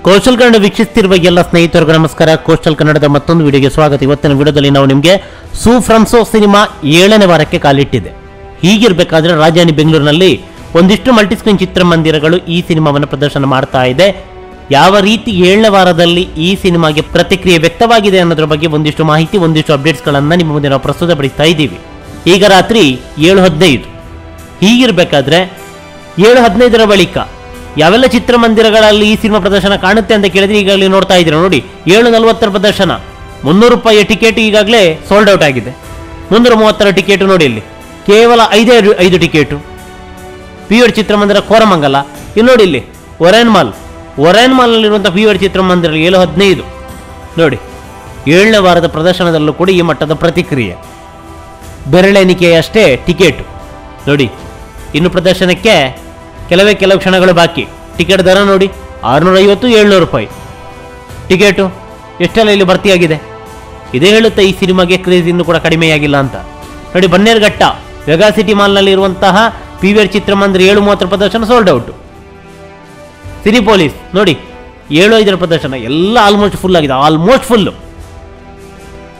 Coastal Kannada ವೀಕ್ಷಿಸುತ್ತಿರುವ ಎಲ್ಲ ಸ್ನೇಹಿತರಿಗೂ ನಮಸ್ಕಾರ. ಕೋಸ್ಟಲ್ ಕನ್ನಡದ ಮತ್ತೊಂದು ವಿಡಿಯೋಗೆ ಸ್ವಾಗತ. ಇವತ್ತಿನ ವಿಡಿಯೋದಲ್ಲಿ ನಾವು ನಿಮಗೆ ಸೂ ಫ್ರಾನ್ಸೋ ಸಿನಿಮಾ 7ನೇ ವಾರಕ್ಕೆ ಕಾಲಿಟ್ಟಿದೆ. ಹೀಗಿರಬೇಕಾದ್ರೆ ರಾಜಧಾನಿ ಬೆಂಗಳೂರಿನಲ್ಲಿ ಒಂದಿಷ್ಟು ಮಲ್ಟಿಸ್ಕ್ರೀನ್ ಚಿತ್ರಮಂದಿರಗಳು ಈ ಸಿನಿಮಾವನ್ನು ಪ್ರದರ್ಶನ ಮಾಡ್ತಾ ಇದೆ. ಯಾವ ರೀತಿ 7ನೇ ವಾರದಲ್ಲಿ ಈ ಸಿನಿಮಾಗೆ ಪ್ರತಿಕ್ರಿಯೆ ವ್ಯಕ್ತವಾಗಿದೆ ಅನ್ನೋದ್ರ ಬಗ್ಗೆ ಒಂದಿಷ್ಟು ಮಾಹಿತಿ, ಒಂದಿಷ್ಟು ಅಪ್ಡೇಟ್ಸ್ಗಳನ್ನು ನಿಮ್ಮ ಮುಂದೆ ನಾವು ಪ್ರಸ್ತುತಪಡಿಸ್ತಾ ಇದ್ದೀವಿ. ಈಗ ರಾತ್ರಿ 7:15. ಹೀಗಿರಬೇಕಾದ್ರೆ 7:15ರ ಬಳಿಕ ಯಾವೆಲ್ಲ ಚಿತ್ರಮಂದಿರಗಳಲ್ಲಿ ಈ ಸಿನಿಮಾ ಪ್ರದರ್ಶನ ಕಾಣುತ್ತೆ ಅಂತ ಕೇಳಿದ್ರೆ ಈಗಾಗಲೇ ನೋಡ್ತಾ ಇದ್ದೀರಾ ನೋಡಿ. 7:40 ಪ್ರದರ್ಶನ, 300 ರೂಪಾಯಿಯ ಟಿಕೆಟ್ ಈಗಾಗಲೇ ಸೋಲ್ಡ್ ಔಟ್ ಆಗಿದೆ. 330 ಟಿಕೆಟ್ ನೋಡಿ, ಇಲ್ಲಿ ಕೇವಲ 5 ಟಿಕೆಟು. ಪಿವಿಆರ್ ಚಿತ್ರಮಂದಿರ ಕೋರಮಂಗಲ. ಇಲ್ಲಿ ನೋಡಿ, ಇಲ್ಲಿ ಒರೈನ್ ಮಾಲ್ನಲ್ಲಿರುವಂಥ ಪಿವಿಆರ್ ಚಿತ್ರಮಂದಿರ 7:15 ನೋಡಿ. 7ನೇ ವಾರದ ಪ್ರದರ್ಶನದಲ್ಲೂ ಕೂಡ ಈ ಮಟ್ಟದ ಪ್ರತಿಕ್ರಿಯೆ. ಬೆರಳೆಣಿಕೆಯಷ್ಟೇ ಟಿಕೆಟ್ ನೋಡಿ. ಇನ್ನು ಪ್ರದರ್ಶನಕ್ಕೆ ಕೆಲವು ಕ್ಷಣಗಳು ಬಾಕಿ. ಟಿಕೆಟ್ ದರ ನೋಡಿ, 650-700 ರೂಪಾಯಿ ಟಿಕೆಟು. ಎಷ್ಟೆಲ್ಲ ಇಲ್ಲಿ ಭರ್ತಿಯಾಗಿದೆ. ಇದೇ ಹೇಳುತ್ತೆ ಈ ಸಿನಿಮಾಗೆ ಕ್ರೇಜ್ ಇನ್ನೂ ಕೂಡ ಕಡಿಮೆಯಾಗಿಲ್ಲ ಅಂತ ನೋಡಿ. ಬನ್ನೇರುಘಟ್ಟ ವೆಗಾ ಸಿಟಿ ಮಾಲ್ನಲ್ಲಿ ಇರುವಂತಹ ಪಿವಿಆರ್ ಚಿತ್ರಮಂದಿರ 7:30 ಪ್ರದರ್ಶನ ಸೋಲ್ಡ್ ಔಟ್. ಸಿನಿ ಪೊಲೀಸ್ ನೋಡಿ 7:05 ಪ್ರದರ್ಶನ ಎಲ್ಲ ಆಲ್ಮೋಸ್ಟ್ ಫುಲ್ ಆಗಿದೆ. ಆಲ್ಮೋಸ್ಟ್ ಫುಲ್ಲು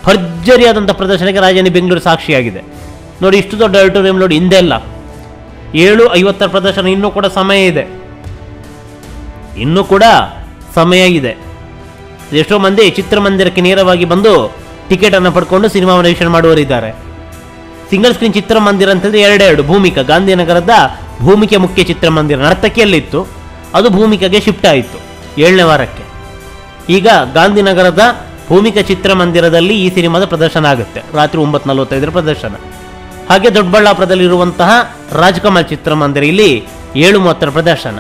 ಭರ್ಜರಿಯಾದಂಥ ಪ್ರದರ್ಶನಕ್ಕೆ ರಾಜಧಾನಿ ಬೆಂಗಳೂರು ಸಾಕ್ಷಿಯಾಗಿದೆ ನೋಡಿ. ಇಷ್ಟು ದೊಡ್ಡ ಆಡಿಟೋರಿಯಂ ನೋಡಿ, ಹಿಂದೆಲ್ಲ 7:50 ಪ್ರದರ್ಶನ. ಇನ್ನೂ ಕೂಡ ಸಮಯ ಇದೆ. ಎಷ್ಟೋ ಮಂದಿ ಚಿತ್ರಮಂದಿರಕ್ಕೆ ನೇರವಾಗಿ ಬಂದು ಟಿಕೆಟ್ ಅನ್ನು ಪಡ್ಕೊಂಡು ಸಿನಿಮಾವನ್ನು ವೀಕ್ಷಣೆ ಮಾಡುವರಿದ್ದಾರೆ. ಸಿಂಗಲ್ ಸ್ಕ್ರೀನ್ ಚಿತ್ರಮಂದಿರ ಅಂತಂದ್ರೆ 2 ಭೂಮಿಕಾ, ಗಾಂಧಿನಗರದ ಭೂಮಿಕೆ ಮುಖ್ಯ ಚಿತ್ರಮಂದಿರ ನರ್ತಕಿಯಲ್ಲಿತ್ತು. ಅದು ಭೂಮಿಕಾಗೆ ಶಿಫ್ಟ್ ಆಯಿತು 7ನೇ ವಾರಕ್ಕೆ. ಈಗ ಗಾಂಧಿನಗರದ ಭೂಮಿಕಾ ಚಿತ್ರಮಂದಿರದಲ್ಲಿ ಈ ಸಿನಿಮಾದ ಪ್ರದರ್ಶನ ಆಗುತ್ತೆ. ರಾತ್ರಿ 9:45 ಪ್ರದರ್ಶನ. ಹಾಗೆ ದೊಡ್ಡಬಳ್ಳಾಪುರದಲ್ಲಿರುವಂತಹ ರಾಜ್ಕಮಲ್ ಚಿತ್ರಮಂದಿರ ಇಲ್ಲಿ 7:30 ಪ್ರದರ್ಶನ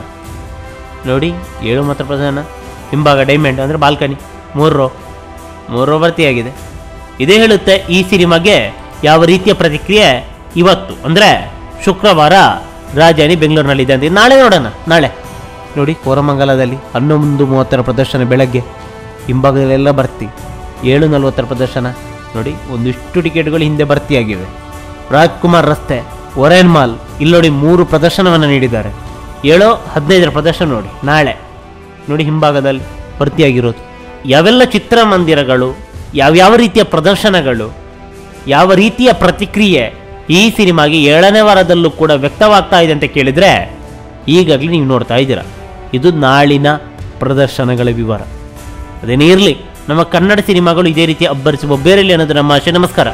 ನೋಡಿ. 7:30 ಪ್ರದರ್ಶನ. ಹಿಂಭಾಗ ಡೈಮಂಡ್ ಅಂದರೆ ಬಾಲ್ಕನಿ 3 ರೋ ಭರ್ತಿಯಾಗಿದೆ. ಇದೇ ಹೇಳುತ್ತೆ ಈ ಸಿನಿಮಾಗೆ ಯಾವ ರೀತಿಯ ಪ್ರತಿಕ್ರಿಯೆ ಇವತ್ತು ಅಂದರೆ ಶುಕ್ರವಾರ ರಾಜಧಾನಿ ಬೆಂಗಳೂರಿನಲ್ಲಿದೆ ಅಂತ. ನಾಳೆ ನೋಡೋಣ. ನಾಳೆ ನೋಡಿ ಕೋರಮಂಗಲದಲ್ಲಿ 11:30 ಪ್ರದರ್ಶನ ಬೆಳಗ್ಗೆ. ಹಿಂಭಾಗದಲ್ಲೆಲ್ಲ ಭರ್ತಿ. 7:40 ಪ್ರದರ್ಶನ ನೋಡಿ. ಒಂದಿಷ್ಟು ಟಿಕೆಟ್ಗಳು ಹಿಂದೆ ಭರ್ತಿಯಾಗಿವೆ. ರಾಜ್ಕುಮಾರ್ ರಸ್ತೆ, ಒರೈನ್ ಮಾಲ್ ಇಲ್ಲಿ ನೋಡಿ 3 ಪ್ರದರ್ಶನವನ್ನು ನೀಡಿದ್ದಾರೆ. 7:15 ಪ್ರದರ್ಶನ ನೋಡಿ. ನಾಳೆ ನೋಡಿ ಹಿಂಭಾಗದಲ್ಲಿ ಭರ್ತಿಯಾಗಿರೋದು. ಯಾವೆಲ್ಲ ಚಿತ್ರಮಂದಿರಗಳು, ಯಾವ್ಯಾವ ರೀತಿಯ ಪ್ರದರ್ಶನಗಳು, ಯಾವ ರೀತಿಯ ಪ್ರತಿಕ್ರಿಯೆ ಈ ಸಿನಿಮಾಗೆ 7ನೇ ವಾರದಲ್ಲೂ ಕೂಡ ವ್ಯಕ್ತವಾಗ್ತಾ ಇದೆ ಅಂತ ಕೇಳಿದರೆ ಈಗಾಗಲೇ ನೀವು ನೋಡ್ತಾ ಇದ್ದೀರಾ. ಇದು ನಾಳಿನ ಪ್ರದರ್ಶನಗಳ ವಿವರ. ಅದೇನೇ ಇರಲಿ, ನಮ್ಮ ಕನ್ನಡ ಸಿನಿಮಾಗಳು ಇದೇ ರೀತಿ ಅಬ್ಬರಿಸುವ ಬೇರೆಯಲ್ಲಿ ಅನ್ನೋದು ನಮ್ಮ ಆಶೆ. ನಮಸ್ಕಾರ.